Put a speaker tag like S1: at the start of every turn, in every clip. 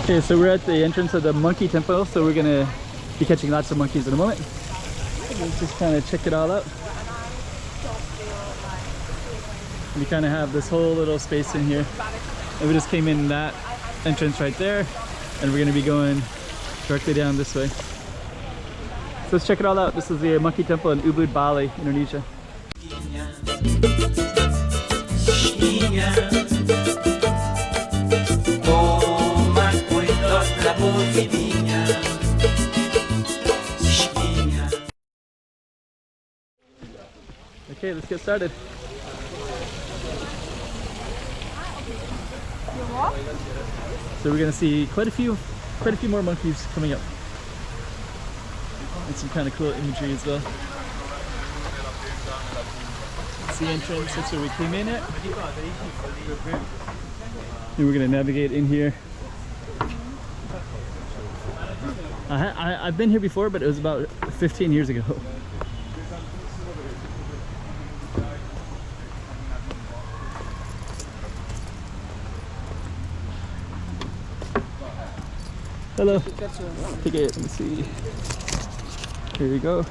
S1: Okay, so we're at the entrance of the monkey temple, so we're gonna be catching lots of monkeys in a moment. Let's just kind of check it all out. We kind of have this whole little space in here, and we just came in that entrance right there, and we're gonna be going directly down this way. So let's check it all out. This is the monkey temple in Ubud, Bali, Indonesia. Okay, let's get started. So we're gonna see quite a few more monkeys coming up. And some kind of cool imagery as well. It's the entrance, that's where we came in at. And we're gonna navigate in here. I've been here before, but it was about 15 years ago. Hello. Ticket, let me see. Here you go.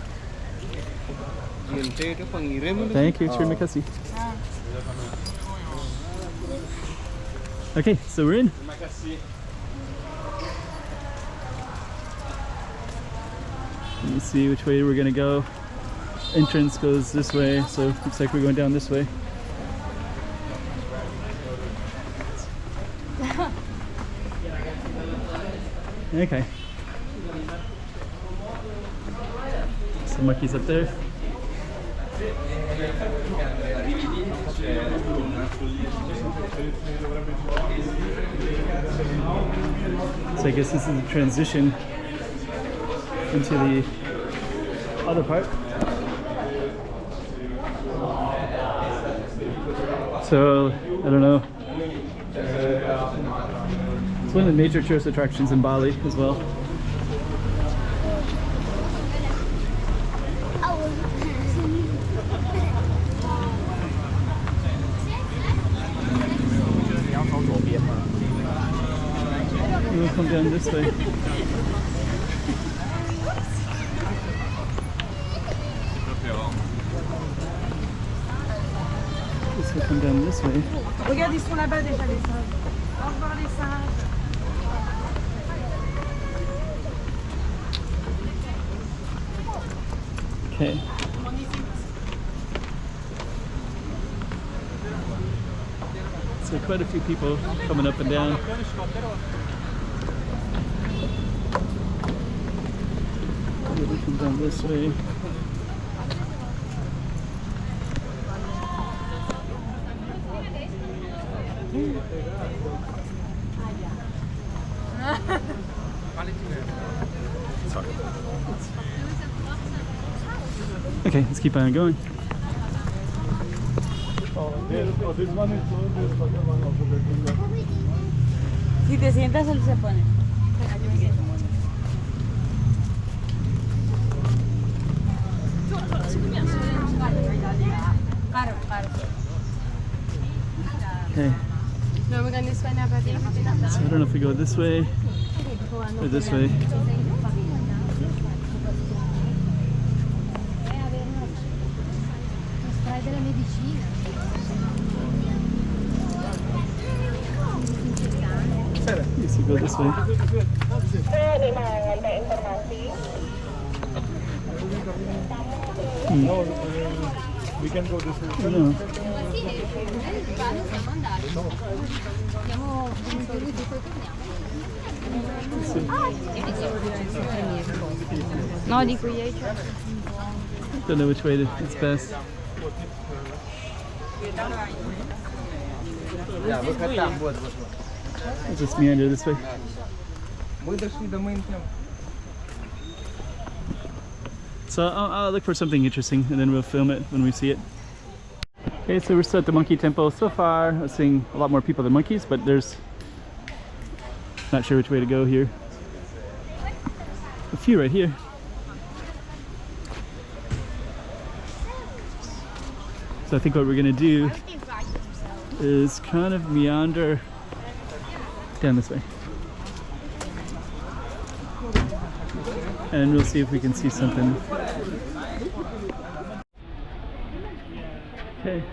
S1: Thank you, terima kasih. Okay, so we're in. Let me see which way we're gonna go. Entrance goes this way, so looks like we're going down this way. Okay. Some monkeys up there. So I guess this is the transition into the other part. So, I don't know. It's one of the major tourist attractions in Bali as well. We'll come down this way. This will come down this way.
S2: Regarde, ils sont là-bas déjà les singes. Au revoir les singes.
S1: Okay. So quite a few people coming up and down. We come down this way. Sorry. Okay, let's keep on going.
S2: Si te sientas, él se pone.
S1: Okay. So I don't know if we go this way or this way. Yes, we go this way.
S3: No, we can go this way.
S1: No.
S2: No, dico io.
S1: Don't know which way it's best. I'll just meander this way. So I'll look for something interesting and then we'll film it when we see it. Okay, so we're still at the monkey temple. So far I'm seeing a lot more people than monkeys, but there's not sure which way to go here. A few right here. So I think what we're gonna do is kind of meander down this way. and we'll see if we can see something. Okay.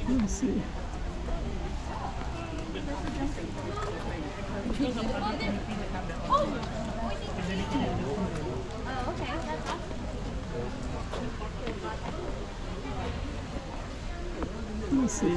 S1: Let's see. Let's see.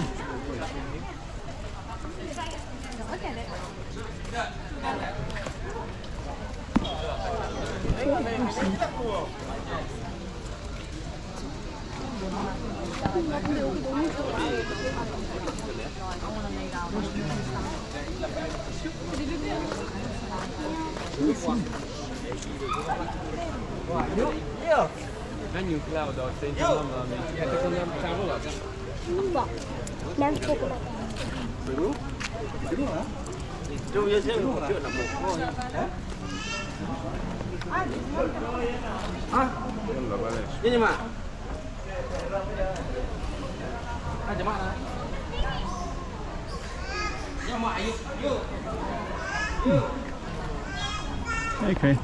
S1: Okay.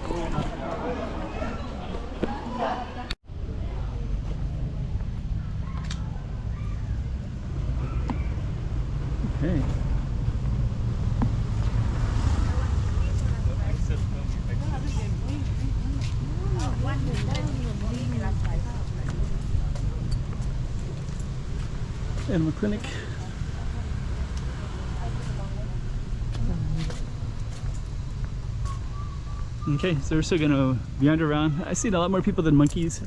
S1: Okay. Animal clinic. Okay, so we're still gonna wander around. I see a lot more people than monkeys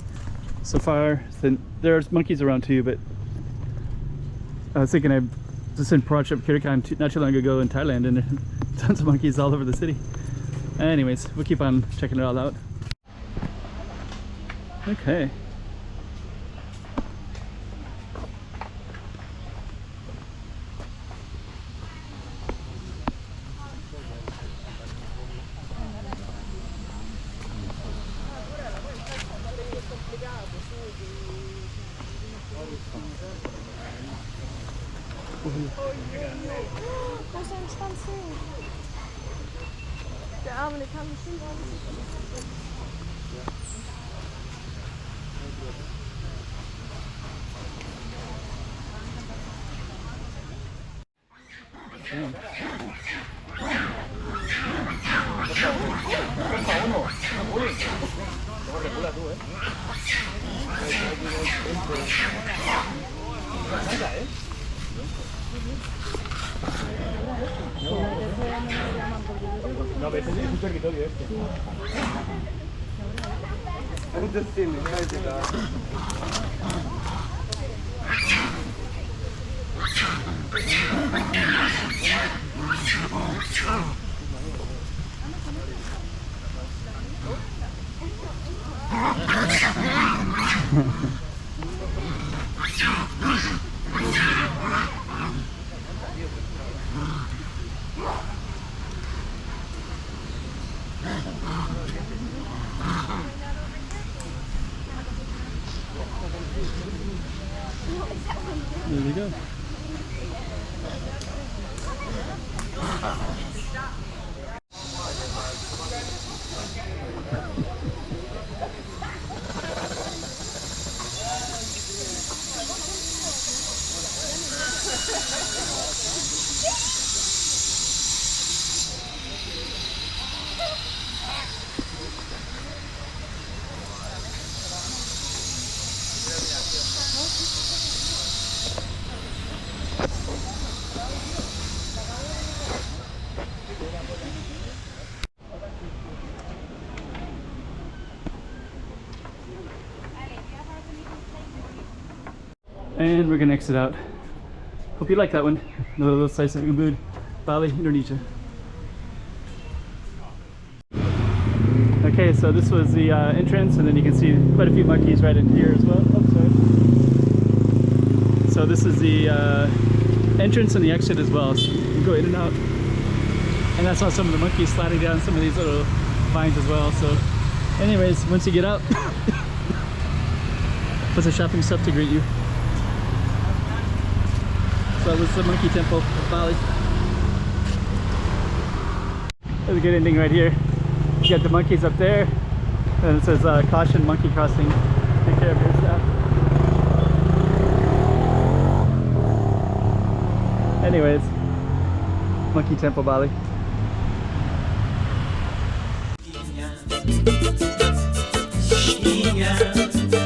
S1: so far. There's monkeys around too, but I was thinking I just in Prachuap Khirikan not too long ago in Thailand, and there are tons of monkeys all over the city. Anyways, we'll keep on checking it all out. Okay.
S2: Those are expensive. Der Arme, der kann bestimmt
S3: No, ese es un territorio este.
S1: There we go. And we're gonna exit out. Hope you like that one. Another little slice of Ubud, Bali, Indonesia. Okay, so this was the entrance, and then you can see quite a few monkeys right in here as well. Oh, sorry. So this is the entrance and the exit as well. So you can go in and out. And that's how some of the monkeys sliding down some of these little vines as well. So anyways, once you get out, put some shopping stuff to greet you. So this is the Monkey Temple of Bali. There's a good ending right here. You got the monkeys up there, and it says caution monkey crossing. Take care of your stuff. Anyways, Monkey Temple Bali.
S4: Minha